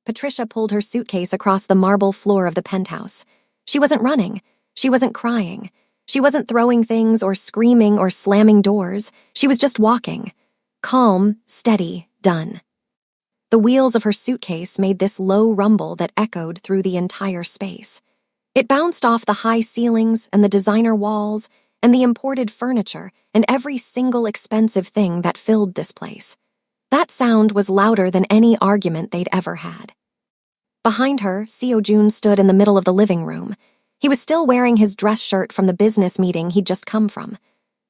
Patricia pulled her suitcase across the marble floor of the penthouse. She wasn't running. She wasn't crying. She wasn't throwing things or screaming or slamming doors. She was just walking. Calm, steady, done. The wheels of her suitcase made this low rumble that echoed through the entire space. It bounced off the high ceilings and the designer walls and the imported furniture and every single expensive thing that filled this place. That sound was louder than any argument they'd ever had. Behind her, Seo Jun stood in the middle of the living room. He was still wearing his dress shirt from the business meeting he'd just come from.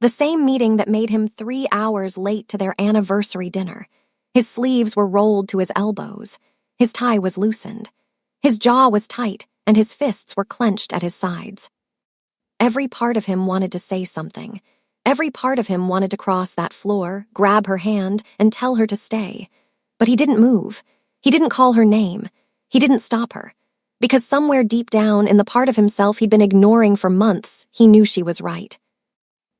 The same meeting that made him 3 hours late to their anniversary dinner. His sleeves were rolled to his elbows. His tie was loosened. His jaw was tight, and his fists were clenched at his sides. Every part of him wanted to say something. Every part of him wanted to cross that floor, grab her hand, and tell her to stay. But he didn't move. He didn't call her name. He didn't stop her. Because somewhere deep down in the part of himself he'd been ignoring for months, he knew she was right.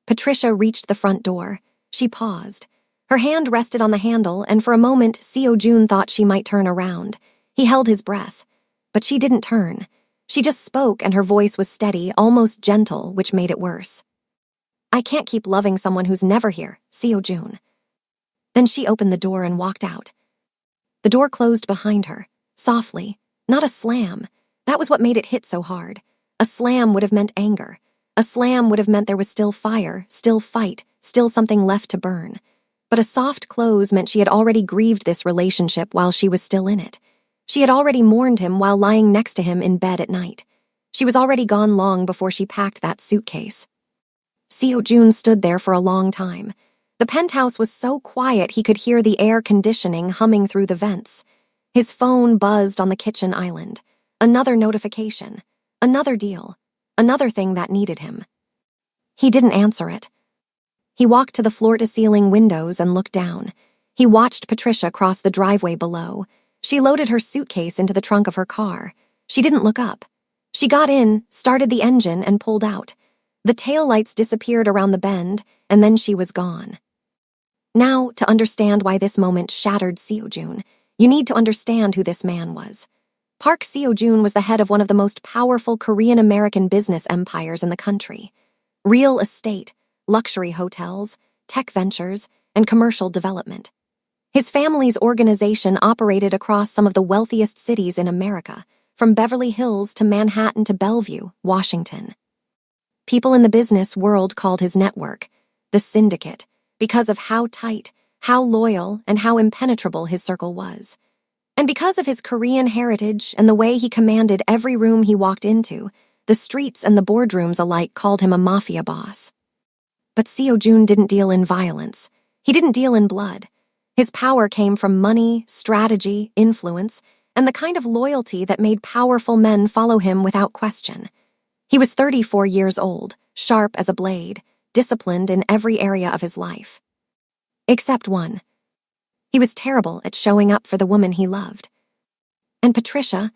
Patricia reached the front door. She paused. Her hand rested on the handle, and for a moment, Seo Jun thought she might turn around. He held his breath. But she didn't turn. She just spoke, and her voice was steady, almost gentle, which made it worse. "I can't keep loving someone who's never here, Seo Jun." Then she opened the door and walked out. The door closed behind her, softly, not a slam. That was what made it hit so hard. A slam would have meant anger. A slam would have meant there was still fire, still fight, still something left to burn. But a soft close meant she had already grieved this relationship while she was still in it. She had already mourned him while lying next to him in bed at night. She was already gone long before she packed that suitcase. Seo Jun stood there for a long time. The penthouse was so quiet he could hear the air conditioning humming through the vents. His phone buzzed on the kitchen island. Another notification. Another deal. Another thing that needed him. He didn't answer it. He walked to the floor-to-ceiling windows and looked down. He watched Patricia cross the driveway below. She loaded her suitcase into the trunk of her car. She didn't look up. She got in, started the engine, and pulled out. The taillights disappeared around the bend, and then she was gone. Now, to understand why this moment shattered Seo Jun, you need to understand who this man was. Park Seo Jun was the head of one of the most powerful Korean-American business empires in the country. Real estate, luxury hotels, tech ventures, and commercial development. His family's organization operated across some of the wealthiest cities in America, from Beverly Hills to Manhattan to Bellevue, Washington. People in the business world called his network the Syndicate because of how tight, how loyal, and how impenetrable his circle was. And because of his Korean heritage and the way he commanded every room he walked into, the streets and the boardrooms alike called him a mafia boss. But Seo Jun didn't deal in violence. He didn't deal in blood. His power came from money, strategy, influence, and the kind of loyalty that made powerful men follow him without question. He was 34 years old, sharp as a blade, disciplined in every area of his life. Except one. He was terrible at showing up for the woman he loved. And Patricia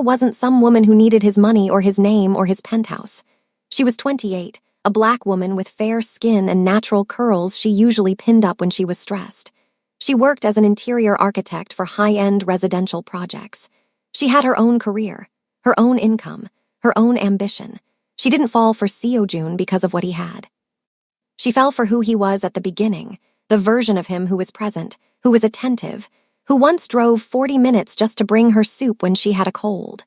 wasn't some woman who needed his money or his name or his penthouse. She was 28, a black woman with fair skin and natural curls she usually pinned up when she was stressed. She worked as an interior architect for high-end residential projects. She had her own career, her own income, her own ambition. She didn't fall for Seo Jun because of what he had. She fell for who he was at the beginning, the version of him who was present, who was attentive, who once drove 40 minutes just to bring her soup when she had a cold.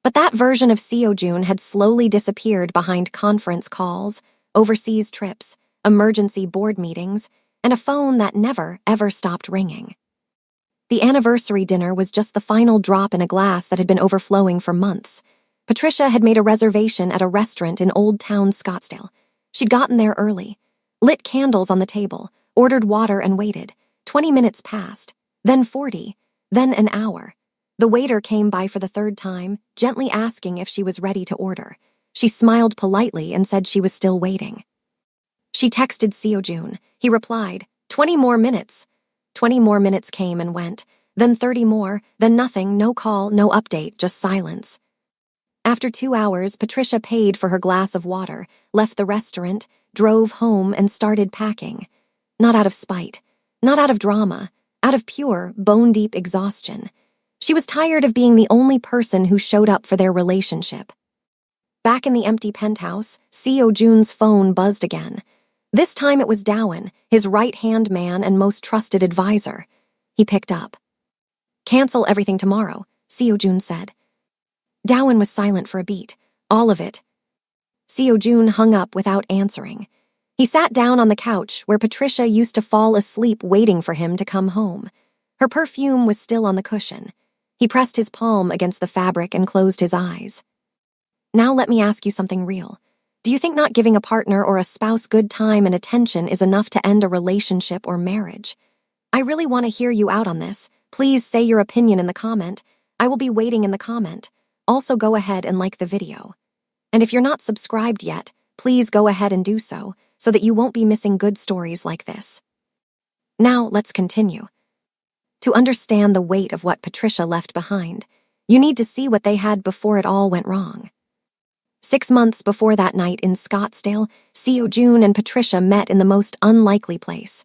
But that version of Seo Jun had slowly disappeared behind conference calls, overseas trips, emergency board meetings, and a phone that never, ever stopped ringing. The anniversary dinner was just the final drop in a glass that had been overflowing for months. Patricia had made a reservation at a restaurant in Old Town Scottsdale. She'd gotten there early, lit candles on the table, ordered water and waited. 20 minutes passed, then 40, then an hour. The waiter came by for the third time, gently asking if she was ready to order. She smiled politely and said she was still waiting. She texted Seo Jun. He replied, 20 more minutes. 20 more minutes came and went, then 30 more, then nothing, no call, no update, just silence. After 2 hours, Patricia paid for her glass of water, left the restaurant, drove home, and started packing. Not out of spite, not out of drama, out of pure, bone-deep exhaustion. She was tired of being the only person who showed up for their relationship. Back in the empty penthouse, Seo Jun's phone buzzed again. This time it was Dowan, his right-hand man and most trusted advisor. He picked up. "Cancel everything tomorrow," Seo Jun said. Dowan was silent for a beat. All of it. Seo Jun hung up without answering. He sat down on the couch where Patricia used to fall asleep waiting for him to come home. Her perfume was still on the cushion. He pressed his palm against the fabric and closed his eyes. "Now let me ask you something real. Do you think not giving a partner or a spouse good time and attention is enough to end a relationship or marriage? I really want to hear you out on this. Please say your opinion in the comment. I will be waiting in the comment. Also go ahead and like the video. And if you're not subscribed yet, please go ahead and do so that you won't be missing good stories like this." Now let's continue. To understand the weight of what Patricia left behind, you need to see what they had before it all went wrong. 6 months before that night in Scottsdale, Seo Jun and Patricia met in the most unlikely place.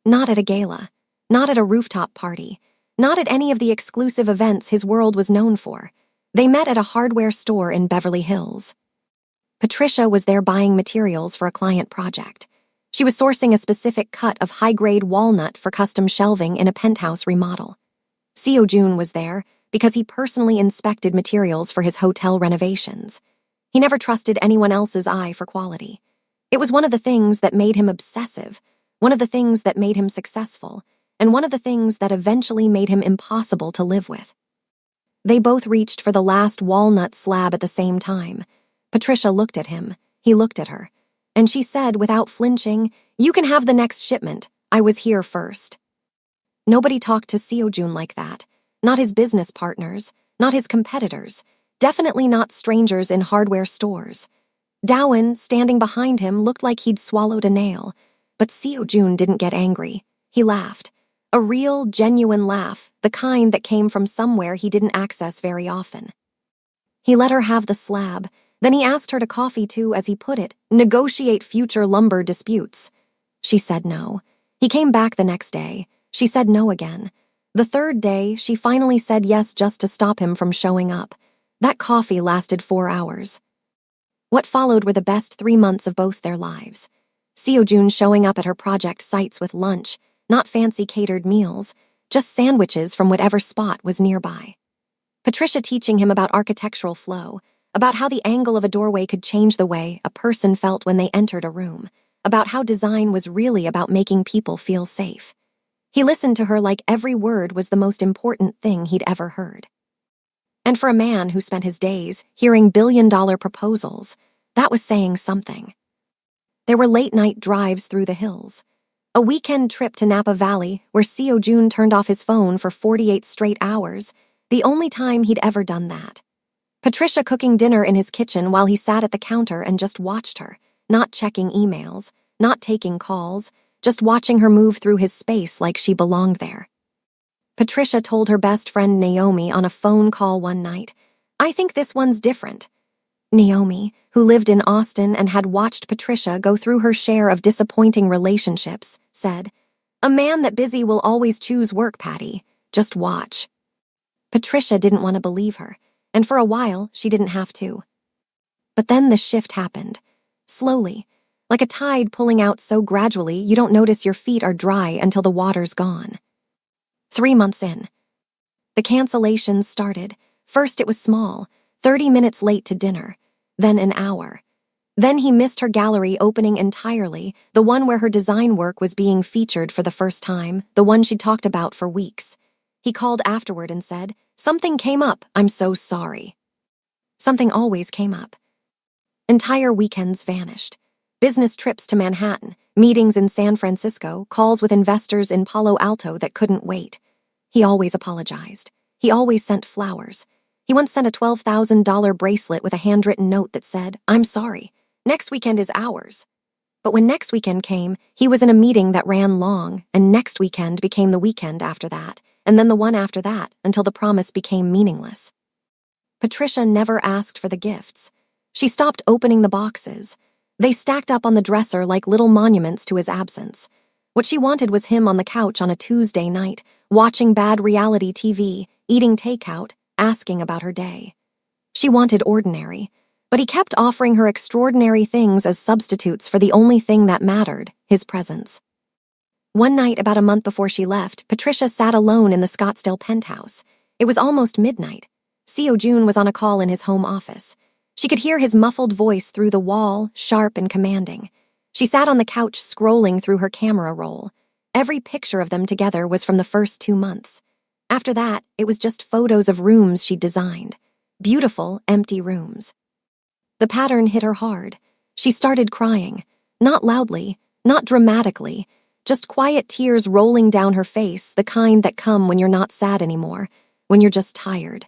Not at a gala, not at a rooftop party, not at any of the exclusive events his world was known for. They met at a hardware store in Beverly Hills. Patricia was there buying materials for a client project. She was sourcing a specific cut of high-grade walnut for custom shelving in a penthouse remodel. Seo Jun was there because he personally inspected materials for his hotel renovations. He never trusted anyone else's eye for quality. It was one of the things that made him obsessive, one of the things that made him successful, and one of the things that eventually made him impossible to live with. They both reached for the last walnut slab at the same time. Patricia looked at him, he looked at her, and she said without flinching, "You can have the next shipment. I was here first." Nobody talked to Seo Jun like that. Not his business partners, not his competitors, definitely not strangers in hardware stores. Dowan, standing behind him, looked like he'd swallowed a nail, but Seo Jun didn't get angry. He laughed. A real, genuine laugh, the kind that came from somewhere he didn't access very often. He let her have the slab, then he asked her to coffee to, as he put it, negotiate future lumber disputes. She said no. He came back the next day. She said no again. The third day, she finally said yes just to stop him from showing up. That coffee lasted 4 hours. What followed were the best 3 months of both their lives. Seo Jun showing up at her project sites with lunch, not fancy catered meals, just sandwiches from whatever spot was nearby. Patricia teaching him about architectural flow, about how the angle of a doorway could change the way a person felt when they entered a room, about how design was really about making people feel safe. He listened to her like every word was the most important thing he'd ever heard. And for a man who spent his days hearing billion-dollar proposals, that was saying something. There were late-night drives through the hills. A weekend trip to Napa Valley where Seo Jun turned off his phone for 48 straight hours, the only time he'd ever done that. Patricia cooking dinner in his kitchen while he sat at the counter and just watched her, not checking emails, not taking calls, just watching her move through his space like she belonged there. Patricia told her best friend Naomi on a phone call one night, "I think this one's different." Naomi, who lived in Austin and had watched Patricia go through her share of disappointing relationships, said, "A man that busy will always choose work, Patty. Just watch." Patricia didn't want to believe her, and for a while she didn't have to. But then the shift happened, slowly, like a tide pulling out so gradually you don't notice your feet are dry until the water's gone. 3 months in. The cancellations started. First it was small, 30 minutes late to dinner, then an hour. Then he missed her gallery opening entirely, the one where her design work was being featured for the first time, the one she'd talked about for weeks. He called afterward and said, "Something came up, I'm so sorry." Something always came up. Entire weekends vanished. Business trips to Manhattan, meetings in San Francisco, calls with investors in Palo Alto that couldn't wait. He always apologized. He always sent flowers. He once sent a $12,000 bracelet with a handwritten note that said, "I'm sorry. Next weekend is ours." But when next weekend came, he was in a meeting that ran long, and next weekend became the weekend after that, and then the one after that, until the promise became meaningless. Patricia never asked for the gifts. She stopped opening the boxes. They stacked up on the dresser like little monuments to his absence. What she wanted was him on the couch on a Tuesday night, watching bad reality TV, eating takeout, asking about her day. She wanted ordinary, but he kept offering her extraordinary things as substitutes for the only thing that mattered, his presence. One night, about a month before she left, Patricia sat alone in the Scottsdale penthouse. It was almost midnight. Seo Jun was on a call in his home office. She could hear his muffled voice through the wall, sharp and commanding. She sat on the couch scrolling through her camera roll. Every picture of them together was from the first 2 months. After that, it was just photos of rooms she'd designed. Beautiful, empty rooms. The pattern hit her hard. She started crying. Not loudly, not dramatically, just quiet tears rolling down her face, the kind that come when you're not sad anymore, when you're just tired.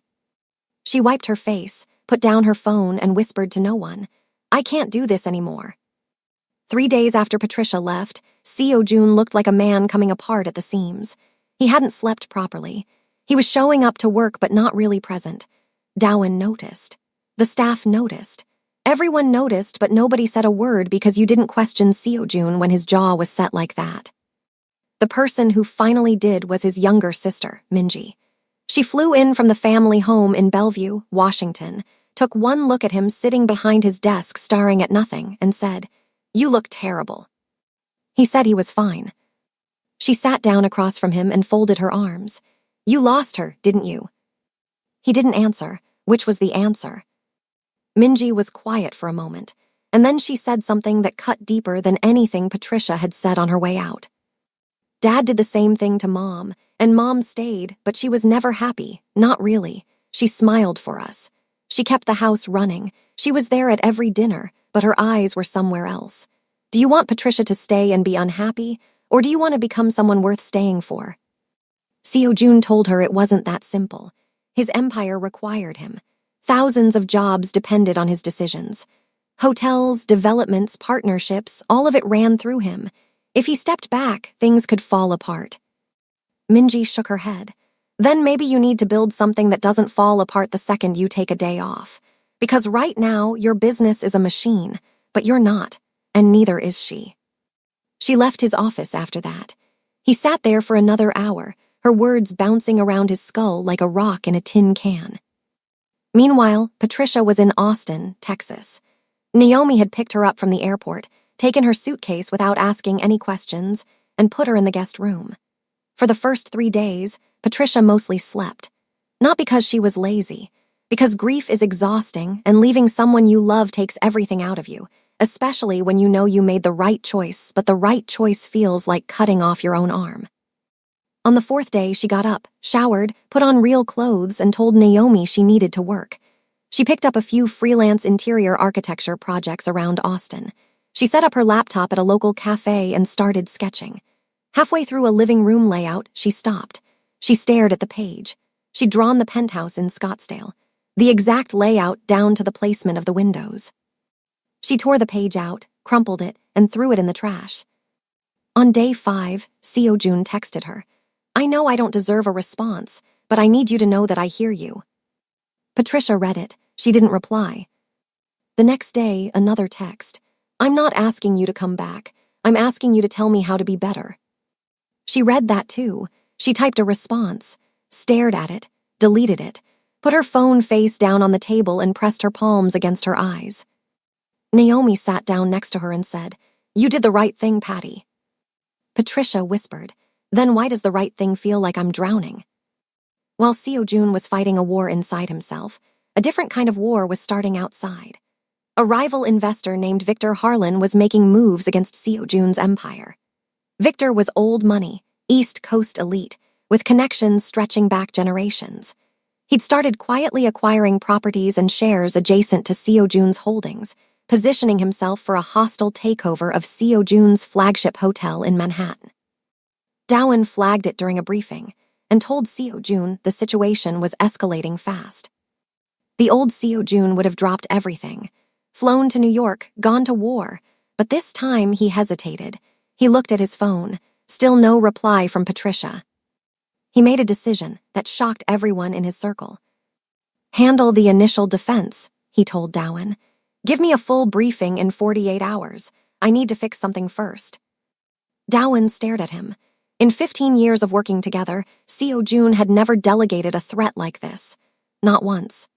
She wiped her face, put down her phone, and whispered to no one, "I can't do this anymore." 3 days after Patricia left, Seo Jun looked like a man coming apart at the seams. He hadn't slept properly. He was showing up to work but not really present. Dowan noticed. The staff noticed. Everyone noticed, but nobody said a word because you didn't question Seo Jun when his jaw was set like that. The person who finally did was his younger sister, Minji. She flew in from the family home in Bellevue, Washington, took one look at him sitting behind his desk staring at nothing, and said, "You look terrible." He said he was fine. She sat down across from him and folded her arms. "You lost her, didn't you?" He didn't answer, which was the answer. Minji was quiet for a moment, and then she said something that cut deeper than anything Patricia had said on her way out. Dad did the same thing to Mom, and Mom stayed, but she was never happy, not really. She smiled for us. She kept the house running. She was there at every dinner, but her eyes were somewhere else. Do you want Patricia to stay and be unhappy, or do you want to become someone worth staying for? Seo Jun told her it wasn't that simple. His empire required him. Thousands of jobs depended on his decisions. Hotels, developments, partnerships, all of it ran through him. If he stepped back, things could fall apart. Minji shook her head. Then maybe you need to build something that doesn't fall apart the second you take a day off. Because right now, your business is a machine, but you're not, and neither is she. She left his office after that. He sat there for another hour, her words bouncing around his skull like a rock in a tin can. Meanwhile, Patricia was in Austin, Texas. Naomi had picked her up from the airport, taken her suitcase without asking any questions, and put her in the guest room. For the first 3 days, Patricia mostly slept. Not because she was lazy, because grief is exhausting and leaving someone you love takes everything out of you, especially when you know you made the right choice, but the right choice feels like cutting off your own arm. On the 4th day, she got up, showered, put on real clothes, and told Naomi she needed to work. She picked up a few freelance interior architecture projects around Austin. She set up her laptop at a local cafe and started sketching. Halfway through a living room layout, she stopped. She stared at the page. She'd drawn the penthouse in Scottsdale, the exact layout down to the placement of the windows. She tore the page out, crumpled it, and threw it in the trash. On day 5, Seo Jun texted her, "I know I don't deserve a response, but I need you to know that I hear you." Patricia read it. She didn't reply. The next day, another text. "I'm not asking you to come back. I'm asking you to tell me how to be better." She read that too. She typed a response, stared at it, deleted it, put her phone face down on the table and pressed her palms against her eyes. Naomi sat down next to her and said, "You did the right thing, Patty." Patricia whispered, "Then why does the right thing feel like I'm drowning?" While Seo Jun was fighting a war inside himself, a different kind of war was starting outside. A rival investor named Victor Harlan was making moves against Seo Jun's empire. Victor was old money, East Coast elite, with connections stretching back generations. He'd started quietly acquiring properties and shares adjacent to Seo Jun's holdings, positioning himself for a hostile takeover of Seo Jun's flagship hotel in Manhattan. Dowan flagged it during a briefing and told Seo Jun the situation was escalating fast. The old Seo Jun would have dropped everything, flown to New York, gone to war, but this time he hesitated. He looked at his phone, still no reply from Patricia. He made a decision that shocked everyone in his circle. "Handle the initial defense," he told Dowan. "Give me a full briefing in 48 hours. I need to fix something first." Dowan stared at him. In 15 years of working together, Seo Jun had never delegated a threat like this. Not once.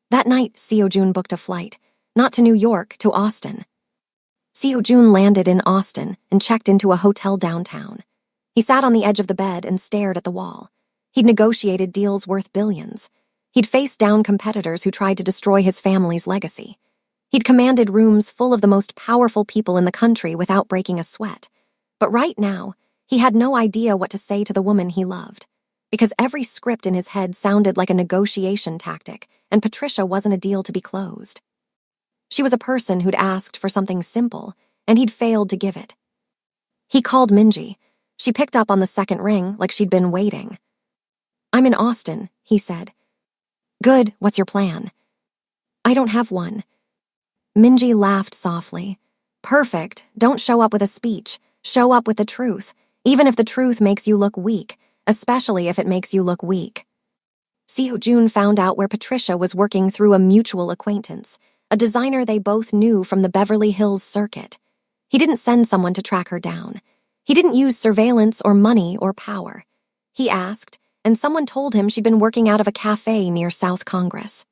That night, Seo Jun booked a flight, not to New York, to Austin. Seo Jun landed in Austin and checked into a hotel downtown. He sat on the edge of the bed and stared at the wall. He'd negotiated deals worth billions. He'd faced down competitors who tried to destroy his family's legacy. He'd commanded rooms full of the most powerful people in the country without breaking a sweat. But right now, he had no idea what to say to the woman he loved, because every script in his head sounded like a negotiation tactic, and Patricia wasn't a deal to be closed. She was a person who'd asked for something simple, and he'd failed to give it. He called Minji. She picked up on the second ring like she'd been waiting. "I'm in Austin," he said. "Good, what's your plan?" "I don't have one." Minji laughed softly. "Perfect, don't show up with a speech. Show up with the truth, even if the truth makes you look weak, especially if it makes you look weak." Seo Jun found out where Patricia was working through a mutual acquaintance, a designer they both knew from the Beverly Hills circuit. He didn't send someone to track her down. He didn't use surveillance or money or power. He asked, and someone told him she'd been working out of a cafe near South Congress.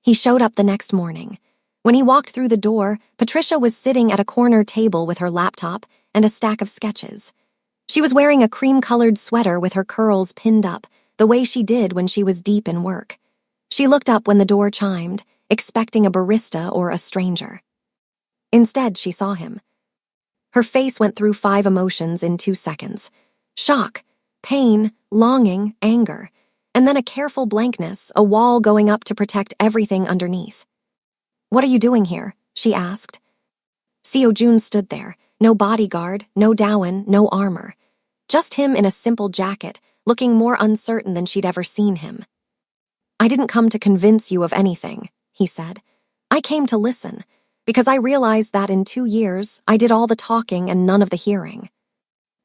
He showed up the next morning. When he walked through the door, Patricia was sitting at a corner table with her laptop and a stack of sketches. She was wearing a cream-colored sweater with her curls pinned up, the way she did when she was deep in work. She looked up when the door chimed, expecting a barista or a stranger. Instead, she saw him. Her face went through 5 emotions in 2 seconds. Shock, pain, longing, anger, and then a careful blankness, a wall going up to protect everything underneath. "What are you doing here?" she asked. Seo Jun stood there, no bodyguard, no Dowan, no armor. Just him in a simple jacket, looking more uncertain than she'd ever seen him. "I didn't come to convince you of anything," he said. "I came to listen, because I realized that in 2 years, I did all the talking and none of the hearing."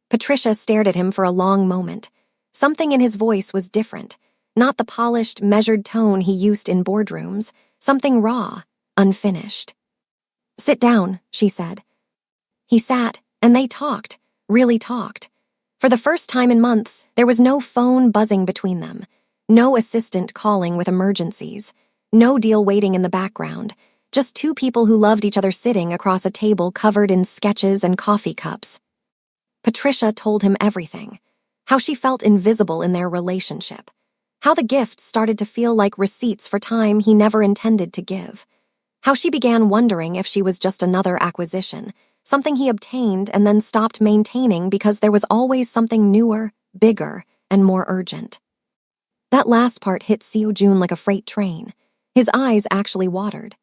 Patricia stared at him for a long moment. Something in his voice was different, not the polished, measured tone he used in boardrooms, something raw, unfinished. "Sit down," she said. He sat, and they talked, really talked. For the first time in months, there was no phone buzzing between them, no assistant calling with emergencies, no deal waiting in the background, just 2 people who loved each other sitting across a table covered in sketches and coffee cups. Patricia told him everything, how she felt invisible in their relationship, how the gifts started to feel like receipts for time he never intended to give, how she began wondering if she was just another acquisition, something he obtained and then stopped maintaining because there was always something newer, bigger, and more urgent. That last part hit Seo Jun like a freight train. His eyes actually watered.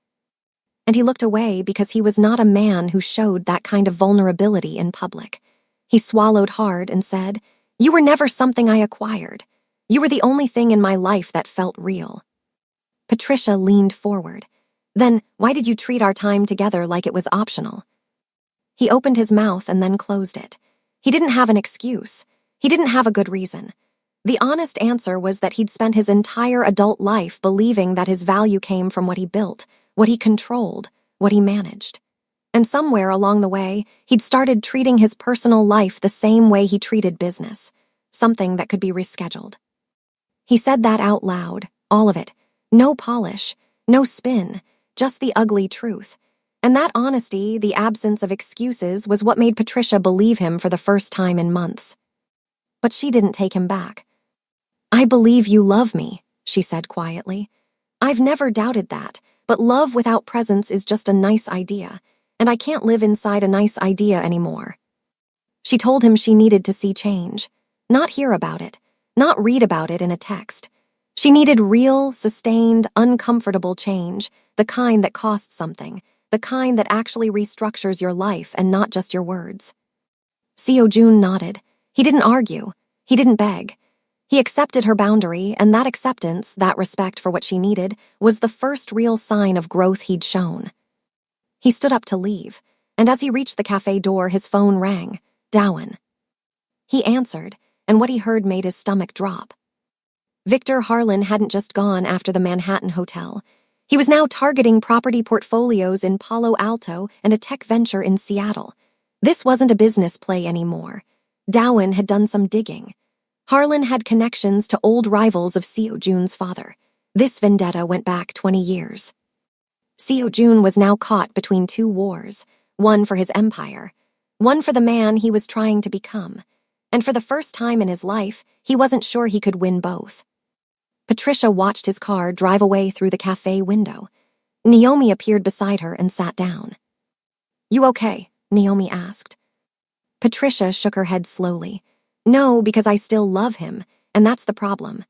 And he looked away because he was not a man who showed that kind of vulnerability in public. He swallowed hard and said, "You were never something I acquired. You were the only thing in my life that felt real." Patricia leaned forward. "Then why did you treat our time together like it was optional?" He opened his mouth and then closed it. He didn't have an excuse. He didn't have a good reason. The honest answer was that he'd spent his entire adult life believing that his value came from what he built, what he controlled, what he managed. And somewhere along the way, he'd started treating his personal life the same way he treated business, something that could be rescheduled. He said that out loud, all of it. No polish, no spin, just the ugly truth. And that honesty, the absence of excuses, was what made Patricia believe him for the first time in months. But she didn't take him back. "I believe you love me," she said quietly. "I've never doubted that, but love without presence is just a nice idea, and I can't live inside a nice idea anymore." She told him she needed to see change, not hear about it, not read about it in a text. She needed real, sustained, uncomfortable change, the kind that costs something, the kind that actually restructures your life and not just your words. Seo Jun nodded. He didn't argue. He didn't beg. He accepted her boundary, and that acceptance, that respect for what she needed, was the first real sign of growth he'd shown. He stood up to leave, and as he reached the cafe door, his phone rang. Dowan. He answered, and what he heard made his stomach drop. Victor Harlan hadn't just gone after the Manhattan hotel. He was now targeting property portfolios in Palo Alto and a tech venture in Seattle. This wasn't a business play anymore. Dowen had done some digging. Harlan had connections to old rivals of Seo Jun's father. This vendetta went back 20 years. Seo Jun was now caught between two wars, one for his empire, one for the man he was trying to become, and for the first time in his life, he wasn't sure he could win both. Patricia watched his car drive away through the cafe window. Naomi appeared beside her and sat down. "You okay?" Naomi asked. Patricia shook her head slowly. "No, because I still love him, and that's the problem."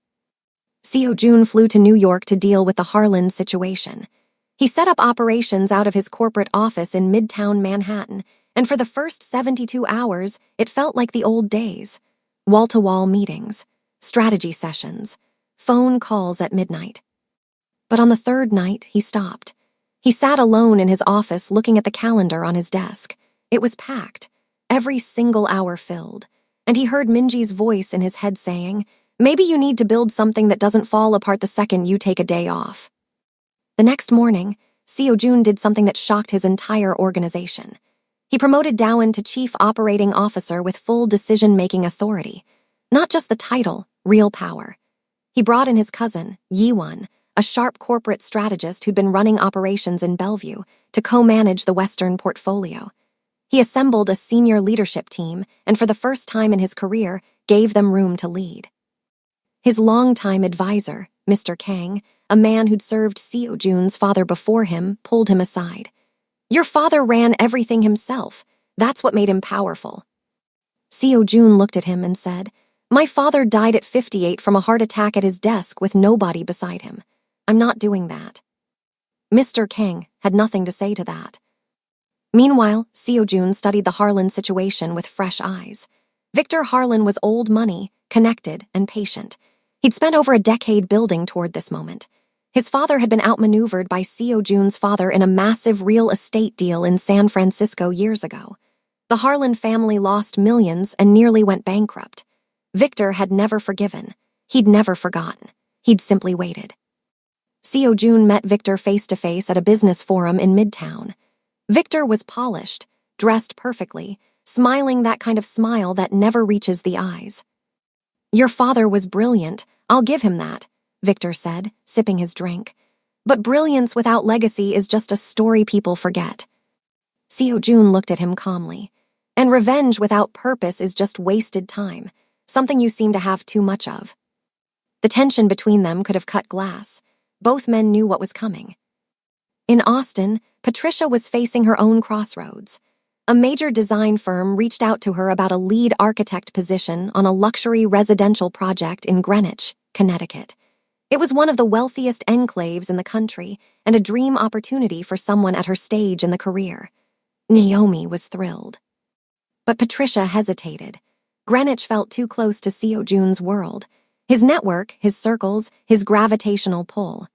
Seo Jun flew to New York to deal with the Harlan situation. He set up operations out of his corporate office in Midtown Manhattan, and for the first 72 hours, it felt like the old days. Wall-to-wall meetings, strategy sessions, phone calls at midnight. But on the third night, he stopped. He sat alone in his office looking at the calendar on his desk. It was packed, every single hour filled, and he heard Minji's voice in his head saying, "Maybe you need to build something that doesn't fall apart the second you take a day off." The next morning, Seo Jun did something that shocked his entire organization. He promoted Dowen to Chief Operating Officer with full decision-making authority. Not just the title, real power. He brought in his cousin, Yi-won, a sharp corporate strategist who'd been running operations in Bellevue, to co-manage the Western portfolio. He assembled a senior leadership team and for the first time in his career, gave them room to lead. His longtime advisor, Mr. Kang, a man who'd served Seo Jun's father before him, pulled him aside. "Your father ran everything himself. That's what made him powerful." Seo Jun looked at him and said, "My father died at 58 from a heart attack at his desk with nobody beside him. I'm not doing that." Mr. Kang had nothing to say to that. Meanwhile, Seo Jun studied the Harlan situation with fresh eyes. Victor Harlan was old money, connected, and patient. He'd spent over a decade building toward this moment. His father had been outmaneuvered by Seo Jun's father in a massive real estate deal in San Francisco years ago. The Harlan family lost millions and nearly went bankrupt. Victor had never forgiven. He'd never forgotten. He'd simply waited. Seo Jun met Victor face-to-face at a business forum in Midtown. Victor was polished, dressed perfectly, smiling that kind of smile that never reaches the eyes. "Your father was brilliant, I'll give him that," Victor said, sipping his drink. "But brilliance without legacy is just a story people forget." Seo Jun looked at him calmly. "And revenge without purpose is just wasted time, something you seem to have too much of." The tension between them could have cut glass. Both men knew what was coming. In Austin, Patricia was facing her own crossroads. A major design firm reached out to her about a lead architect position on a luxury residential project in Greenwich, Connecticut. It was one of the wealthiest enclaves in the country and a dream opportunity for someone at her stage in the career. Naomi was thrilled. But Patricia hesitated. Greenwich felt too close to Seo Jun's world. His network, his circles, his gravitational pull.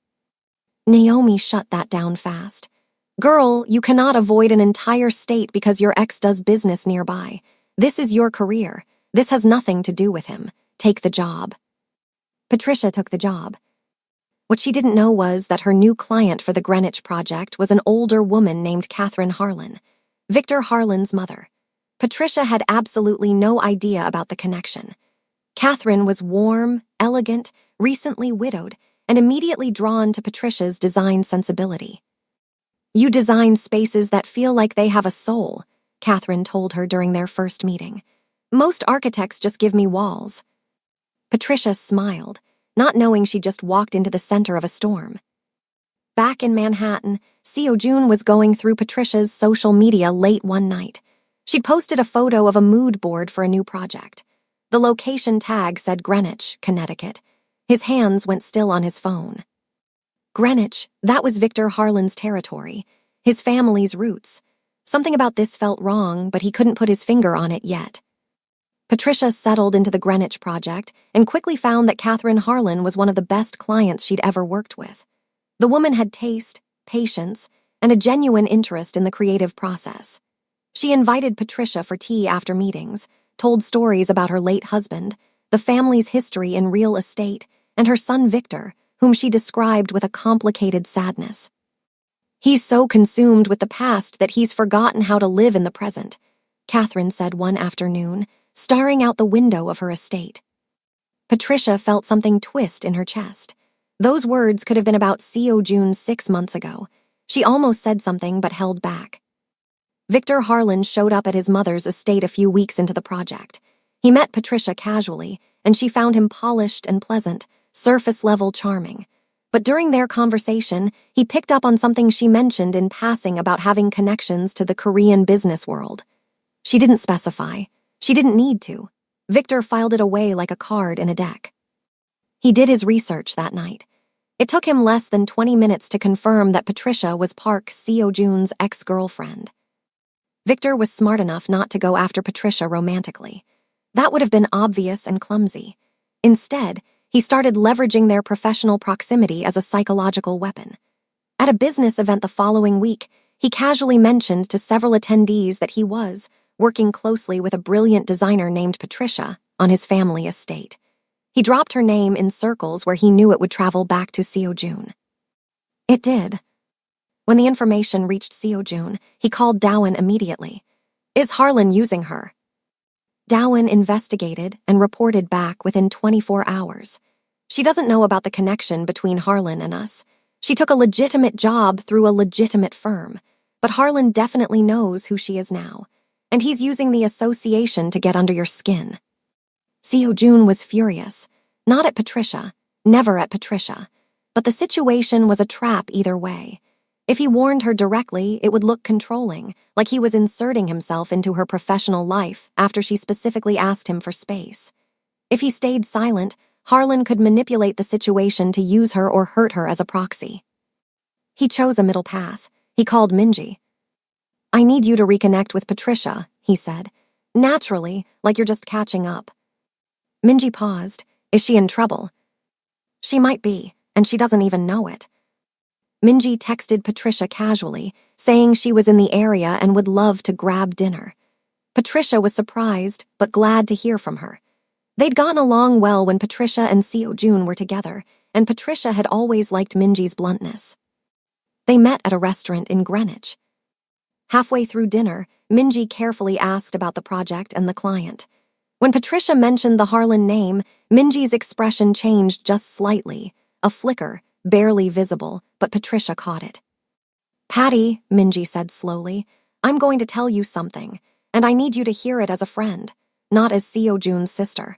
Naomi shut that down fast. "Girl, you cannot avoid an entire state because your ex does business nearby. This is your career. This has nothing to do with him. Take the job." Patricia took the job. What she didn't know was that her new client for the Greenwich project was an older woman named Catherine Harlan, Victor Harlan's mother. Patricia had absolutely no idea about the connection. Catherine was warm, elegant, recently widowed, and immediately drawn to Patricia's design sensibility. "You design spaces that feel like they have a soul," Catherine told her during their first meeting. "Most architects just give me walls." Patricia smiled, not knowing she just walked into the center of a storm. Back in Manhattan, Seo Jun was going through Patricia's social media late one night. She'd posted a photo of a mood board for a new project. The location tag said Greenwich, Connecticut. His hands went still on his phone. Greenwich, that was Victor Harlan's territory, his family's roots. Something about this felt wrong, but he couldn't put his finger on it yet. Patricia settled into the Greenwich project and quickly found that Catherine Harlan was one of the best clients she'd ever worked with. The woman had taste, patience, and a genuine interest in the creative process. She invited Patricia for tea after meetings, told stories about her late husband, the family's history in real estate, and her son Victor, whom she described with a complicated sadness. "He's so consumed with the past that he's forgotten how to live in the present," Catherine said one afternoon, staring out the window of her estate. Patricia felt something twist in her chest. Those words could have been about Seo Jun 6 months ago. She almost said something but held back. Victor Harlan showed up at his mother's estate a few weeks into the project. He met Patricia casually, and she found him polished and pleasant, surface-level charming. But during their conversation, he picked up on something she mentioned in passing about having connections to the Korean business world. She didn't specify. She didn't need to. Victor filed it away like a card in a deck. He did his research that night. It took him less than 20 minutes to confirm that Patricia was Park Seo-jun's ex-girlfriend. Victor was smart enough not to go after Patricia romantically. That would have been obvious and clumsy. Instead, he started leveraging their professional proximity as a psychological weapon. At a business event the following week, he casually mentioned to several attendees that he was working closely with a brilliant designer named Patricia on his family estate. He dropped her name in circles where he knew it would travel back to Seo Jun. It did. When the information reached Seo Jun, he called Dowan immediately. "Is Harlan using her?" Dowan investigated and reported back within 24 hours. "She doesn't know about the connection between Harlan and us. She took a legitimate job through a legitimate firm, but Harlan definitely knows who she is now, and he's using the association to get under your skin." Seo Jun was furious, not at Patricia, never at Patricia, but the situation was a trap either way. If he warned her directly, it would look controlling, like he was inserting himself into her professional life after she specifically asked him for space. If he stayed silent, Harlan could manipulate the situation to use her or hurt her as a proxy. He chose a middle path. He called Minji. "I need you to reconnect with Patricia," he said. "Naturally, like you're just catching up." Minji paused. "Is she in trouble?" "She might be, and she doesn't even know it." Minji texted Patricia casually, saying she was in the area and would love to grab dinner. Patricia was surprised, but glad to hear from her. They'd gotten along well when Patricia and Seo Jun were together, and Patricia had always liked Minji's bluntness. They met at a restaurant in Greenwich. Halfway through dinner, Minji carefully asked about the project and the client. When Patricia mentioned the Harlan name, Minji's expression changed just slightly, a flicker, barely visible, but Patricia caught it. "Patty," Minji said slowly, "I'm going to tell you something, and I need you to hear it as a friend, not as Seo Jun's sister."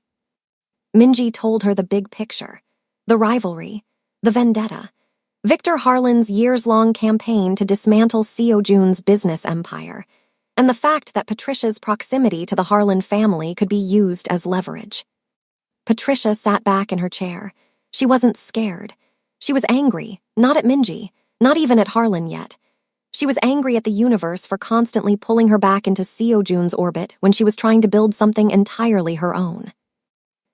Minji told her the big picture, the rivalry, the vendetta, Victor Harlan's years-long campaign to dismantle Seo Jun's business empire, and the fact that Patricia's proximity to the Harlan family could be used as leverage. Patricia sat back in her chair. She wasn't scared. She was angry, not at Minji, not even at Harlan yet. She was angry at the universe for constantly pulling her back into Seo Jun's orbit when she was trying to build something entirely her own.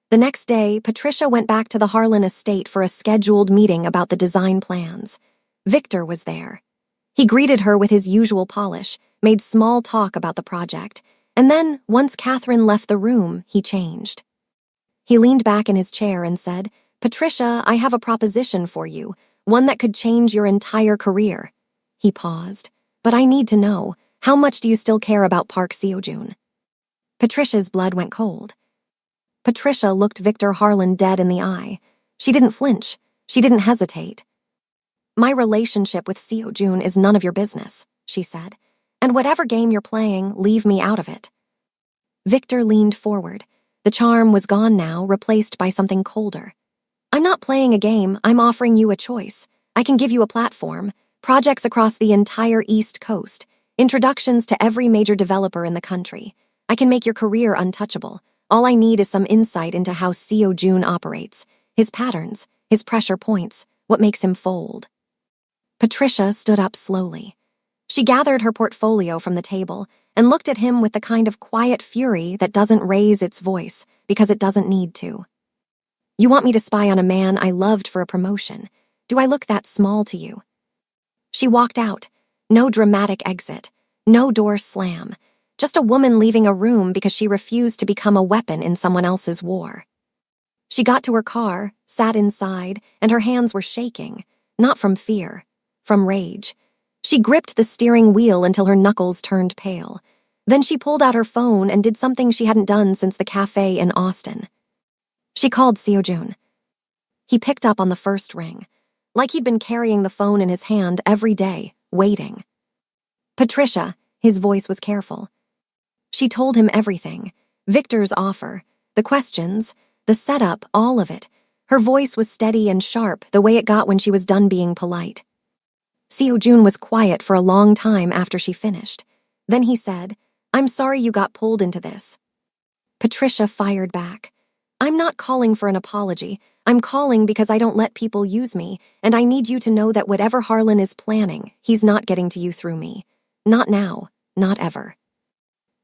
The next day, Patricia went back to the Harlan estate for a scheduled meeting about the design plans. Victor was there. He greeted her with his usual polish, made small talk about the project, and then, once Catherine left the room, he changed. He leaned back in his chair and said, "Patricia, I have a proposition for you, one that could change your entire career." He paused. "But I need to know, how much do you still care about Park Seo-jun?" Patricia's blood went cold. Patricia looked Victor Harlan dead in the eye. She didn't flinch. She didn't hesitate. "My relationship with Seo Jun is none of your business," she said. "And whatever game you're playing, leave me out of it." Victor leaned forward. The charm was gone now, replaced by something colder. "I'm not playing a game, I'm offering you a choice. I can give you a platform, projects across the entire East Coast, introductions to every major developer in the country. I can make your career untouchable. All I need is some insight into how Seo Jun operates, his patterns, his pressure points, what makes him fold." Patricia stood up slowly. She gathered her portfolio from the table and looked at him with the kind of quiet fury that doesn't raise its voice because it doesn't need to. "You want me to spy on a man I loved for a promotion. Do I look that small to you?" She walked out. No dramatic exit. No door slam. Just a woman leaving a room because she refused to become a weapon in someone else's war. She got to her car, sat inside, and her hands were shaking, not from fear, from rage. She gripped the steering wheel until her knuckles turned pale. Then she pulled out her phone and did something she hadn't done since the cafe in Austin. She called Seo-jun. He picked up on the first ring, like he'd been carrying the phone in his hand every day, waiting. Patricia, his voice was careful. She told him everything, Victor's offer, the questions, the setup, all of it. Her voice was steady and sharp, the way it got when she was done being polite. Seo-jun was quiet for a long time after she finished. Then he said, "I'm sorry you got pulled into this." Patricia fired back. "I'm not calling for an apology. I'm calling because I don't let people use me, and I need you to know that whatever Harlan is planning, he's not getting to you through me. Not now, not ever."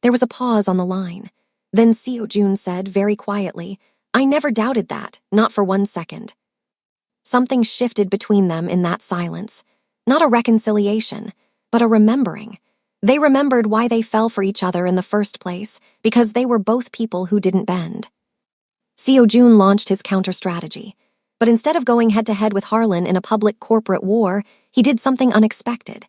There was a pause on the line. Then Seo-jun said very quietly, "I never doubted that, not for 1 second." Something shifted between them in that silence. Not a reconciliation, but a remembering. They remembered why they fell for each other in the first place, because they were both people who didn't bend. Seo-jun launched his counter-strategy, but instead of going head-to-head with Harlan in a public corporate war, he did something unexpected.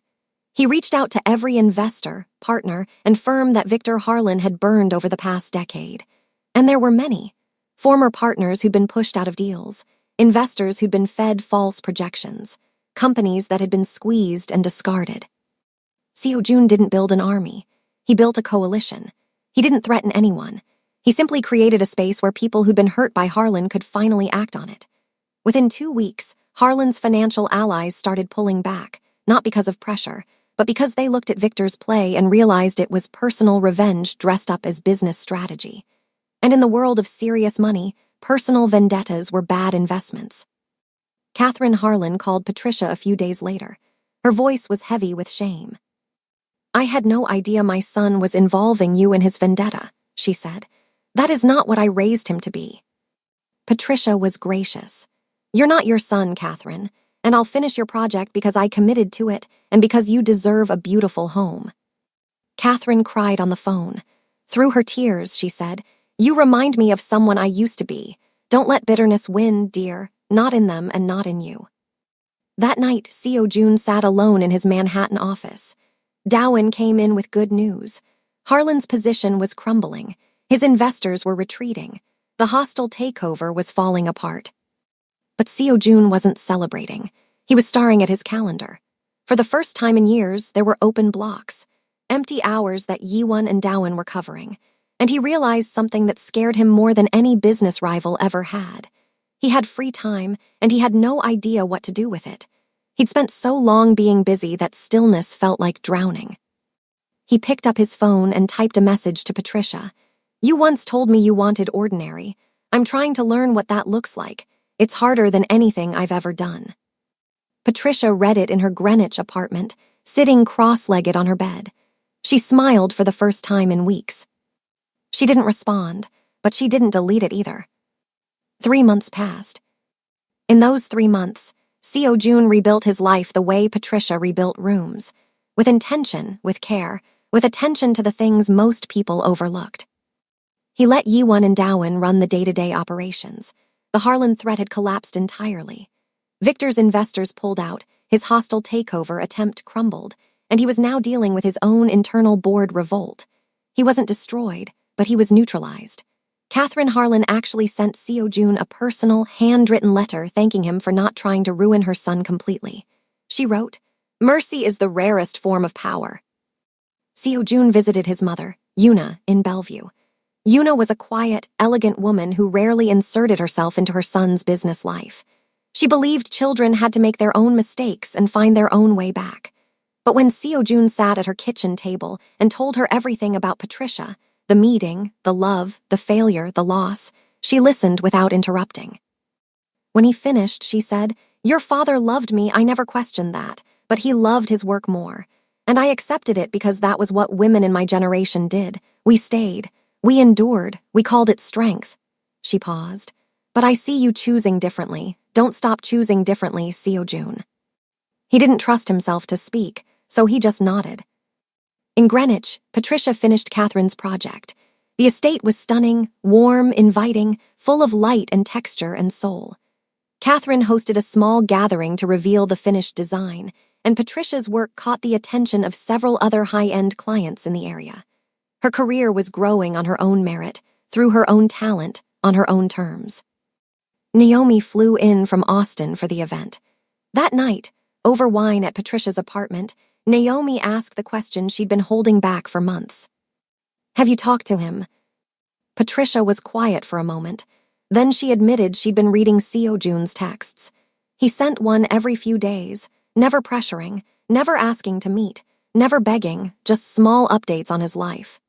He reached out to every investor, partner, and firm that Victor Harlan had burned over the past decade. And there were many. Former partners who'd been pushed out of deals, investors who'd been fed false projections, companies that had been squeezed and discarded. Seo-jun didn't build an army. He built a coalition. He didn't threaten anyone. He simply created a space where people who'd been hurt by Harlan could finally act on it. Within 2 weeks, Harlan's financial allies started pulling back, not because of pressure, but because they looked at Victor's play and realized it was personal revenge dressed up as business strategy. And in the world of serious money, personal vendettas were bad investments. Catherine Harlan called Patricia a few days later. Her voice was heavy with shame. "I had no idea my son was involving you in his vendetta," she said. "That is not what I raised him to be." Patricia was gracious. "You're not your son, Catherine, and I'll finish your project because I committed to it and because you deserve a beautiful home." Catherine cried on the phone. Through her tears, she said, "You remind me of someone I used to be. Don't let bitterness win, dear, not in them and not in you." That night, Seo-jun sat alone in his Manhattan office. Dowen came in with good news. Harlan's position was crumbling. His investors were retreating. The hostile takeover was falling apart. But Seo-jun wasn't celebrating. He was staring at his calendar. For the first time in years, there were open blocks, empty hours that Yi-won and Dowen were covering. And he realized something that scared him more than any business rival ever had. He had free time, and he had no idea what to do with it. He'd spent so long being busy that stillness felt like drowning. He picked up his phone and typed a message to Patricia. "You once told me you wanted ordinary. I'm trying to learn what that looks like. It's harder than anything I've ever done." Patricia read it in her Greenwich apartment, sitting cross-legged on her bed. She smiled for the first time in weeks. She didn't respond, but she didn't delete it either. 3 months passed. In those 3 months, Seo-jun rebuilt his life the way Patricia rebuilt rooms, with intention, with care, with attention to the things most people overlooked. He let Yi-won and Dowen run the day-to-day operations. The Harlan threat had collapsed entirely. Victor's investors pulled out, his hostile takeover attempt crumbled, and he was now dealing with his own internal board revolt. He wasn't destroyed, but he was neutralized. Catherine Harlan actually sent Seo-jun a personal, handwritten letter thanking him for not trying to ruin her son completely. She wrote, "Mercy is the rarest form of power." Seo-jun visited his mother, Yuna, in Bellevue. Yuna was a quiet, elegant woman who rarely inserted herself into her son's business life. She believed children had to make their own mistakes and find their own way back. But when Seo-jun sat at her kitchen table and told her everything about Patricia, the meeting, the love, the failure, the loss, she listened without interrupting. When he finished, she said, "Your father loved me, I never questioned that, but he loved his work more. And I accepted it because that was what women in my generation did. We stayed. We endured. We called it strength." She paused. "But I see you choosing differently. Don't stop choosing differently, Seo-jun." He didn't trust himself to speak, so he just nodded. In Greenwich, Patricia finished Catherine's project. The estate was stunning, warm, inviting, full of light and texture and soul. Catherine hosted a small gathering to reveal the finished design, and Patricia's work caught the attention of several other high-end clients in the area. Her career was growing on her own merit, through her own talent, on her own terms. Naomi flew in from Austin for the event. That night, over wine at Patricia's apartment, Naomi asked the question she'd been holding back for months. "Have you talked to him?" Patricia was quiet for a moment. Then she admitted she'd been reading Seojune's texts. He sent one every few days, never pressuring, never asking to meet, never begging, just small updates on his life.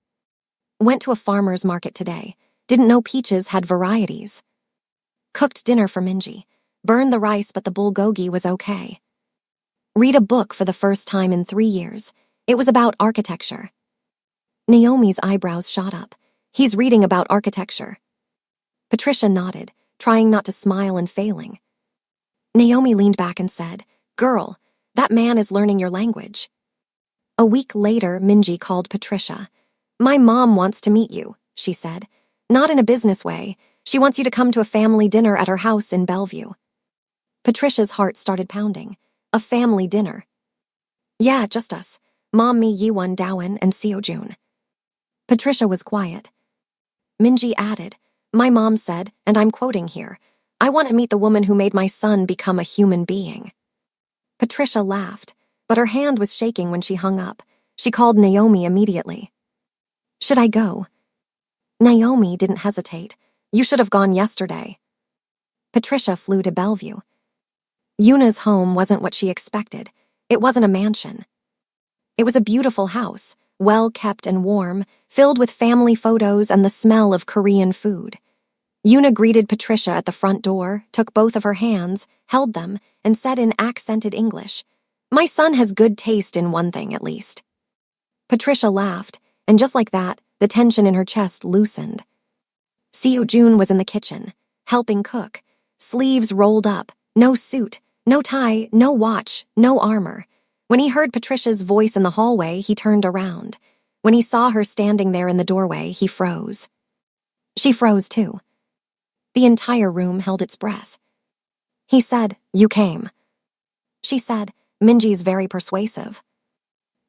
Went to a farmer's market today. Didn't know peaches had varieties. Cooked dinner for Minji. Burned the rice, but the bulgogi was okay. Read a book for the first time in 3 years. It was about architecture. Naomi's eyebrows shot up. He's reading about architecture. Patricia nodded, trying not to smile and failing. Naomi leaned back and said, "Girl, that man is learning your language." A week later, Minji called Patricia. "My mom wants to meet you," she said. "Not in a business way. She wants you to come to a family dinner at her house in Bellevue." Patricia's heart started pounding. A family dinner. "Yeah, just us. Mom, me, Yiwon, Dowan, and Seojune." Patricia was quiet. Minji added, "My mom said, and I'm quoting here, 'I want to meet the woman who made my son become a human being.'" Patricia laughed, but her hand was shaking when she hung up. She called Naomi immediately. "Should I go?" Naomi didn't hesitate. "You should have gone yesterday." Patricia flew to Bellevue. Yuna's home wasn't what she expected. It wasn't a mansion. It was a beautiful house, well-kept and warm, filled with family photos and the smell of Korean food. Yuna greeted Patricia at the front door, took both of her hands, held them, and said in accented English, "My son has good taste in one thing, at least." Patricia laughed, and just like that, the tension in her chest loosened. Seojune was in the kitchen, helping cook, sleeves rolled up, no suit, no tie, no watch, no armor. When he heard Patricia's voice in the hallway, he turned around. When he saw her standing there in the doorway, he froze. She froze too. The entire room held its breath. He said, "You came." She said, "Minji's very persuasive."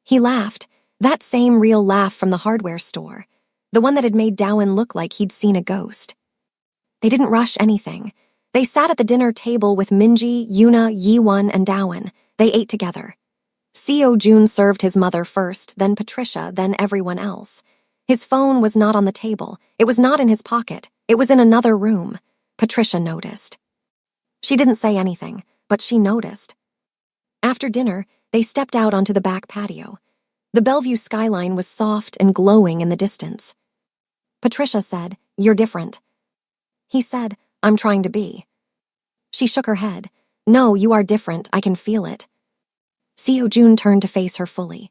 He laughed, that same real laugh from the hardware store, the one that had made Dowan look like he'd seen a ghost. They didn't rush anything. They sat at the dinner table with Minji, Yuna, Yiwon, and Dowan. They ate together. Seojune served his mother first, then Patricia, then everyone else. His phone was not on the table. It was not in his pocket. It was in another room. Patricia noticed. She didn't say anything, but she noticed. After dinner, they stepped out onto the back patio. The Bellevue skyline was soft and glowing in the distance. Patricia said, "You're different." He said, "I'm trying to be." She shook her head. "No, you are different. I can feel it." Seojune turned to face her fully.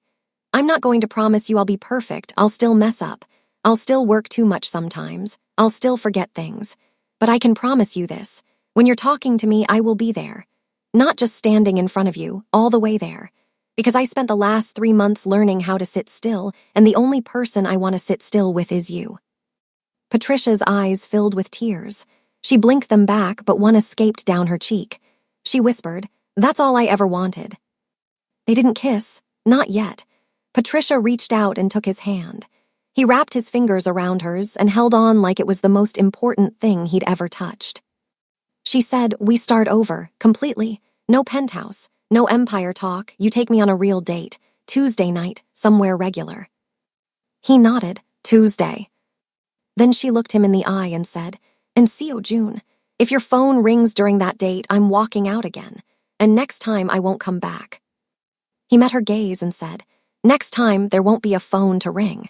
"I'm not going to promise you I'll be perfect. I'll still mess up. I'll still work too much sometimes. I'll still forget things. But I can promise you this. When you're talking to me, I will be there. Not just standing in front of you, all the way there. Because I spent the last 3 months learning how to sit still, and the only person I want to sit still with is you." Patricia's eyes filled with tears. She blinked them back, but one escaped down her cheek. She whispered, "That's all I ever wanted." They didn't kiss, not yet. Patricia reached out and took his hand. He wrapped his fingers around hers and held on like it was the most important thing he'd ever touched. She said, "We start over, completely. No penthouse, no empire talk. You take me on a real date. Tuesday night, somewhere regular." He nodded, "Tuesday." Then she looked him in the eye and said, "And Seojune, if your phone rings during that date, I'm walking out again. And next time I won't come back." He met her gaze and said, "Next time there won't be a phone to ring."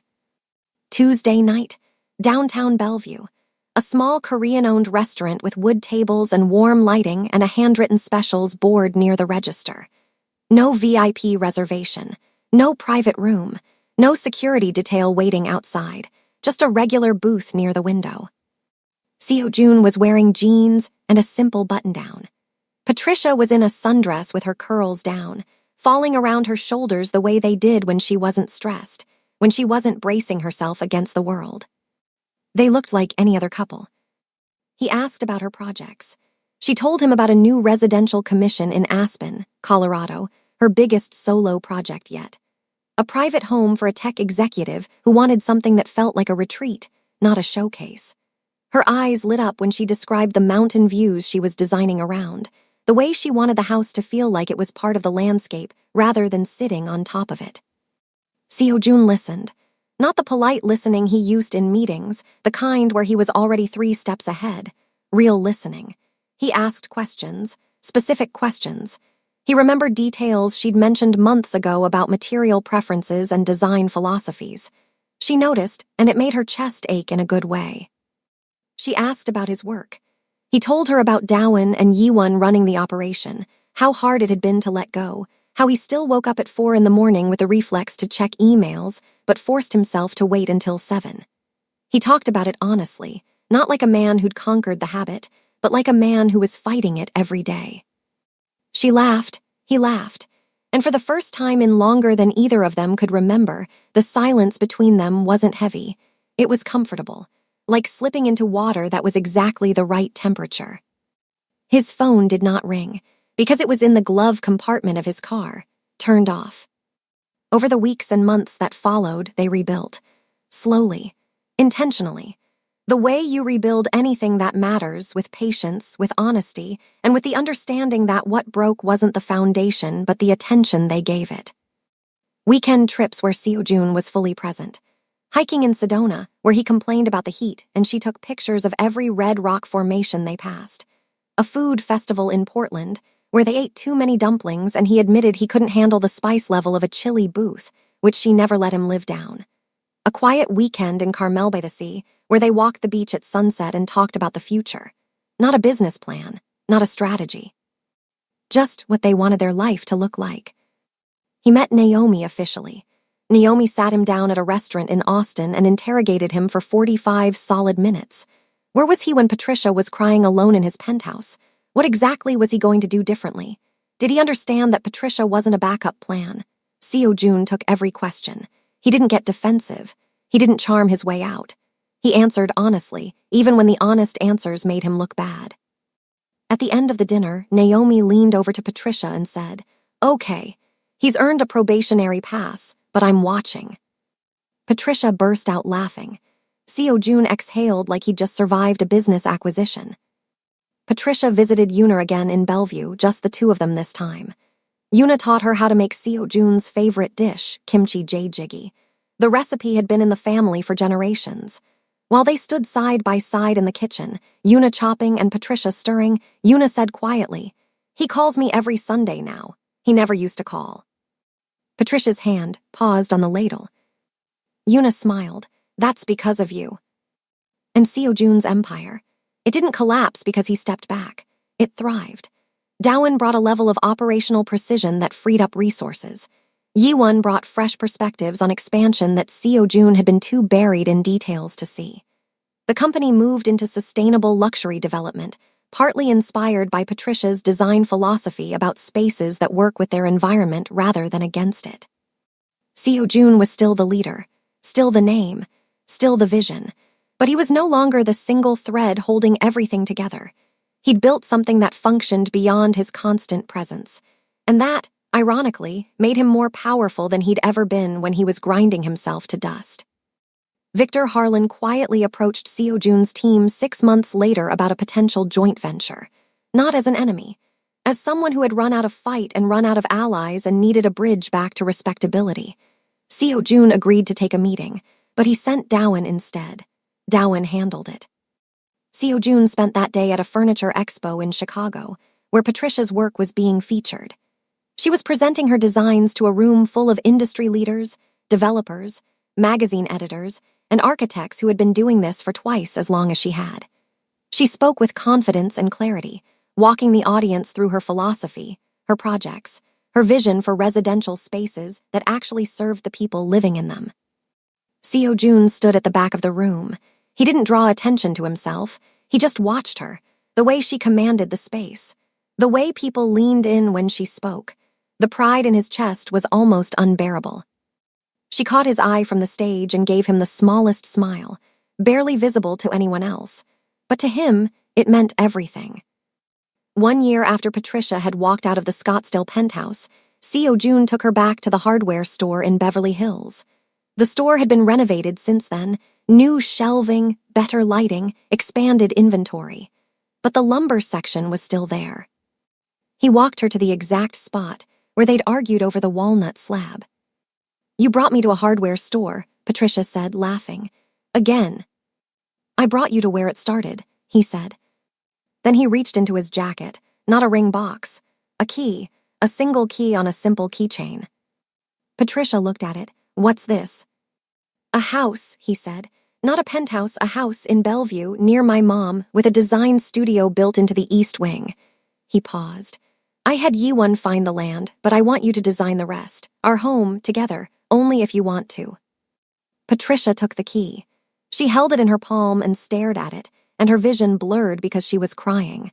Tuesday night, downtown Bellevue. A small Korean-owned restaurant with wood tables and warm lighting and a handwritten specials board near the register. No VIP reservation, no private room, no security detail waiting outside, just a regular booth near the window. Seojune was wearing jeans and a simple button-down. Patricia was in a sundress with her curls down, falling around her shoulders the way they did when she wasn't stressed, when she wasn't bracing herself against the world. They looked like any other couple. He asked about her projects. She told him about a new residential commission in Aspen, Colorado, her biggest solo project yet. A private home for a tech executive who wanted something that felt like a retreat, not a showcase. Her eyes lit up when she described the mountain views she was designing around, the way she wanted the house to feel like it was part of the landscape rather than sitting on top of it. Seo-jun listened. Not the polite listening he used in meetings, the kind where he was already 3 steps ahead. Real listening. He asked questions, specific questions. He remembered details she'd mentioned months ago about material preferences and design philosophies. She noticed, and it made her chest ache in a good way. She asked about his work. He told her about Dawon and Yiwon running the operation, how hard it had been to let go, how he still woke up at 4 in the morning with a reflex to check emails, but forced himself to wait until 7. He talked about it honestly, not like a man who'd conquered the habit, but like a man who was fighting it every day. She laughed, he laughed, and for the first time in longer than either of them could remember, the silence between them wasn't heavy. It was comfortable, like slipping into water that was exactly the right temperature. His phone did not ring, because it was in the glove compartment of his car, turned off. Over the weeks and months that followed, they rebuilt. Slowly, intentionally. The way you rebuild anything that matters, with patience, with honesty, and with the understanding that what broke wasn't the foundation but the attention they gave it. Weekend trips where Seo-jun was fully present. Hiking in Sedona, where he complained about the heat and she took pictures of every red rock formation they passed. A food festival in Portland, where they ate too many dumplings and he admitted he couldn't handle the spice level of a chili booth, which she never let him live down. A quiet weekend in Carmel by the Sea, where they walked the beach at sunset and talked about the future. Not a business plan, not a strategy. Just what they wanted their life to look like. He met Naomi officially. Naomi sat him down at a restaurant in Austin and interrogated him for 45 solid minutes. Where was he when Patricia was crying alone in his penthouse? What exactly was he going to do differently? Did he understand that Patricia wasn't a backup plan? Seo-jun took every question. He didn't get defensive. He didn't charm his way out. He answered honestly, even when the honest answers made him look bad. At the end of the dinner, Naomi leaned over to Patricia and said, "Okay, he's earned a probationary pass, but I'm watching." Patricia burst out laughing. Seo-jun exhaled like he'd just survived a business acquisition. Patricia visited Yuna again in Bellevue, just the 2 of them this time. Yuna taught her how to make Seo-jun's favorite dish, kimchi jjigae. The recipe had been in the family for generations. While they stood side by side in the kitchen, Yuna chopping and Patricia stirring, Yuna said quietly, "He calls me every Sunday now. He never used to call." Patricia's hand paused on the ladle. Yuna smiled. "That's because of you." And Seo-jun's empire. It didn't collapse because he stepped back. It thrived. Dawon brought a level of operational precision that freed up resources. Yiwon brought fresh perspectives on expansion that Seo-jun had been too buried in details to see. The company moved into sustainable luxury development, partly inspired by Patricia's design philosophy about spaces that work with their environment rather than against it. Seo-jun was still the leader, still the name, still the vision, but he was no longer the single thread holding everything together. He'd built something that functioned beyond his constant presence, and that, ironically, made him more powerful than he'd ever been when he was grinding himself to dust. Victor Harlan quietly approached Seo-jun's team 6 months later about a potential joint venture, not as an enemy, as someone who had run out of fight and run out of allies and needed a bridge back to respectability. Seo-jun agreed to take a meeting, but he sent Dawon instead. Dawon handled it. Seo-jun spent that day at a furniture expo in Chicago, where Patricia's work was being featured. She was presenting her designs to a room full of industry leaders, developers, magazine editors, and architects who had been doing this for twice as long as she had. She spoke with confidence and clarity, walking the audience through her philosophy, her projects, her vision for residential spaces that actually served the people living in them. Seo-jun stood at the back of the room. He didn't draw attention to himself. He just watched her, the way she commanded the space, the way people leaned in when she spoke. The pride in his chest was almost unbearable. She caught his eye from the stage and gave him the smallest smile, barely visible to anyone else. But to him, it meant everything. 1 year after Patricia had walked out of the Scottsdale penthouse, June took her back to the hardware store in Beverly Hills. The store had been renovated since then, new shelving, better lighting, expanded inventory. But the lumber section was still there. He walked her to the exact spot where they'd argued over the walnut slab. "You brought me to a hardware store," Patricia said, laughing. "Again." "I brought you to where it started," he said. Then he reached into his jacket, not a ring box, a key, a single key on a simple keychain. Patricia looked at it. "What's this?" "A house," he said. "Not a penthouse, a house in Bellevue, near my mom, with a design studio built into the east wing." He paused. "I had Yi-Won find the land, but I want you to design the rest. Our home, together, only if you want to." Patricia took the key. She held it in her palm and stared at it, and her vision blurred because she was crying.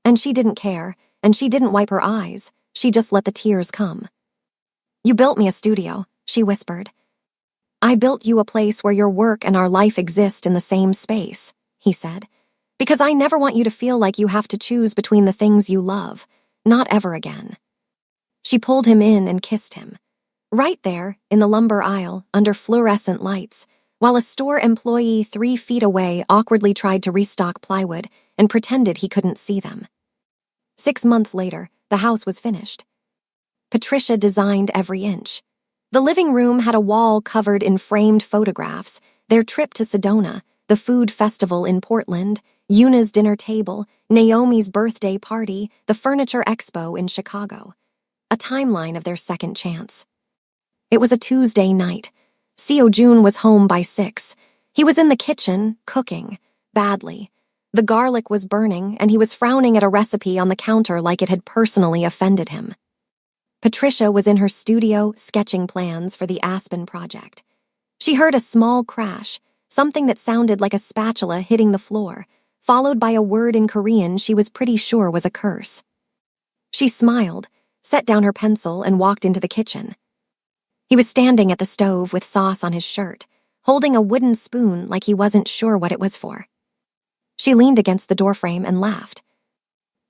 And she didn't care, and she didn't wipe her eyes. She just let the tears come. "You built me a studio," she whispered. "I built you a place where your work and our life exist in the same space," he said. "Because I never want you to feel like you have to choose between the things you love. Not ever again." She pulled him in and kissed him. Right there, in the lumber aisle, under fluorescent lights, while a store employee 3 feet away awkwardly tried to restock plywood and pretended he couldn't see them. 6 months later, the house was finished. Patricia designed every inch. The living room had a wall covered in framed photographs, their trip to Sedona, the food festival in Portland, Yuna's dinner table, Naomi's birthday party, the furniture expo in Chicago. A timeline of their second chance. It was a Tuesday night. June was home by 6. He was in the kitchen, cooking, badly. The garlic was burning, and he was frowning at a recipe on the counter like it had personally offended him. Patricia was in her studio, sketching plans for the Aspen project. She heard a small crash, something that sounded like a spatula hitting the floor, followed by a word in Korean she was pretty sure was a curse. She smiled, set down her pencil, and walked into the kitchen. He was standing at the stove with sauce on his shirt, holding a wooden spoon like he wasn't sure what it was for. She leaned against the doorframe and laughed.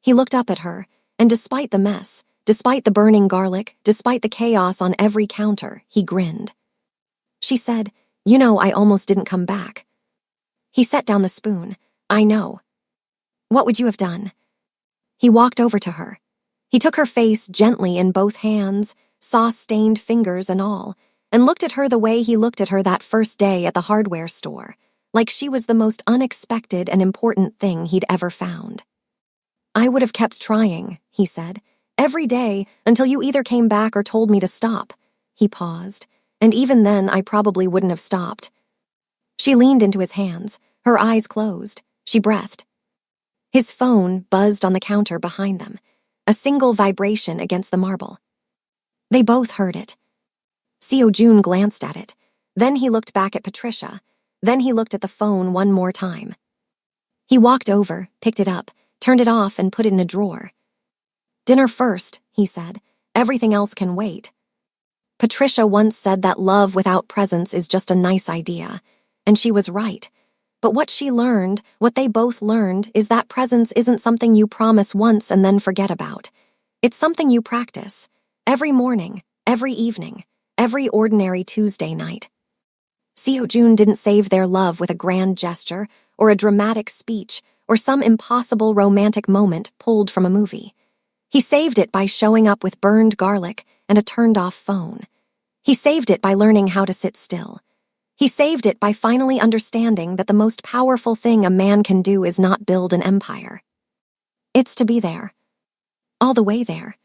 He looked up at her, and despite the mess, despite the burning garlic, despite the chaos on every counter, he grinned. She said, "You know, I almost didn't come back." He set down the spoon. "I know." "What would you have done?" He walked over to her. He took her face gently in both hands, sauce-stained fingers and all, and looked at her the way he looked at her that first day at the hardware store, like she was the most unexpected and important thing he'd ever found. "I would have kept trying," he said, "every day until you either came back or told me to stop." He paused, "and even then I probably wouldn't have stopped." She leaned into his hands, her eyes closed. She breathed. His phone buzzed on the counter behind them, a single vibration against the marble. They both heard it. June glanced at it. Then he looked back at Patricia. Then he looked at the phone one more time. He walked over, picked it up, turned it off, and put it in a drawer. "Dinner first," he said. "Everything else can wait." Patricia once said that love without presence is just a nice idea, and she was right. But what she learned, what they both learned, is that presence isn't something you promise once and then forget about. It's something you practice. Every morning, every evening, every ordinary Tuesday night. June didn't save their love with a grand gesture or a dramatic speech or some impossible romantic moment pulled from a movie. He saved it by showing up with burned garlic and a turned-off phone. He saved it by learning how to sit still. He saved it by finally understanding that the most powerful thing a man can do is not build an empire. It's to be there. All the way there.